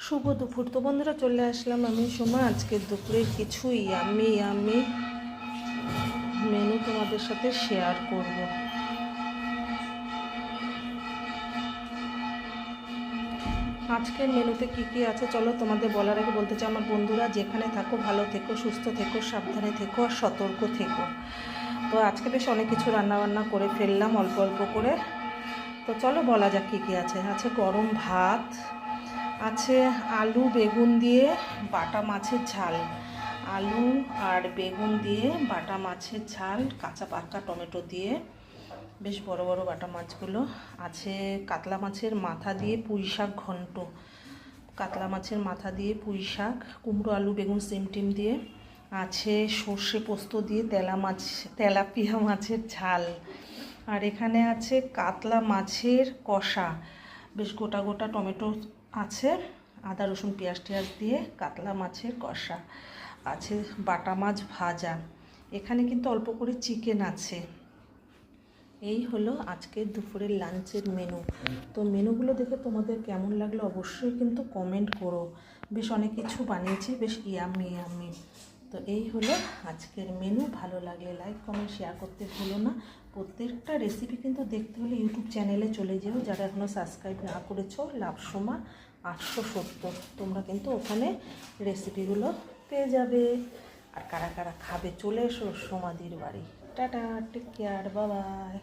শুভ দুপুর। তো বন্ধুরা, চলে আসলাম আমি সোমা আজকের দুপুরের কিছু ইয়াম্মি মেনু তোমাদের সাথে শেয়ার করব। আজকের মেনুতে কি কি আছে চলো তোমাদের বলার আগে বলতে চাই, আমার বন্ধুরা যেখানে থাকো ভালো থেকো, সুস্থ থেকো, সাবধানে থেকো আর সতর্ক থেকো। তো আজকে বেশ অনেক কিছু রান্নাবান্না করে ফেললাম অল্প অল্প করে। তো চলো বলা যাক কী কী আছে। আছে গরম ভাত, আছে আলু বেগুন দিয়ে বাটা মাছের ঝাল, আলু আর বেগুন দিয়ে বাটা মাছের ঝাল, কাঁচা পাকা টমেটো দিয়ে, বেশ বড় বড় বাটা মাছগুলো। আছে কাতলা মাছের মাথা দিয়ে পুঁই শাক ঘন্ট, কাতলা মাছের মাথা দিয়ে পুঁই শাক, কুমড়ো আলু বেগুন সিম টিম দিয়ে। আছে সর্ষে পোস্ত দিয়ে তেলাপিয়া মাছের ঝাল। আর এখানে আছে কাতলা মাছের কষা, বেশ গোটা গোটা টমেটো আছে, আদা রসুন পেঁয়াজ টেয়াজ দিয়ে কাতলা মাছের কষা। আছে বাটা মাছ ভাজা। এখানে কিন্তু অল্প করে চিকেন আছে। এই হলো আজকের দুপুরের লাঞ্চের মেনু। তো মেনুগুলো দেখে তোমাদের কেমন লাগলো অবশ্যই কিন্তু কমেন্ট করো। বেশ অনেক কিছু বানিয়েছি, বেশ ইয়াম্মি। তো এই হলো আজকের মেনু। ভালো লাগলে লাইক কমেন্ট শেয়ার করতে ভুলো না। প্রত্যেকটা রেসিপি কিন্তু দেখতে হলে ইউটিউব চ্যানেলে চলে যেও, যারা এখনও সাবস্ক্রাইব না করেছো, লাভসোমা 870, তোমরা কিন্তু ওখানে রেসিপিগুলো পেয়ে যাবে। আর কারা কারা খাবে চলে এসো সোমাদির বাড়ি। Tata, take care, bye by.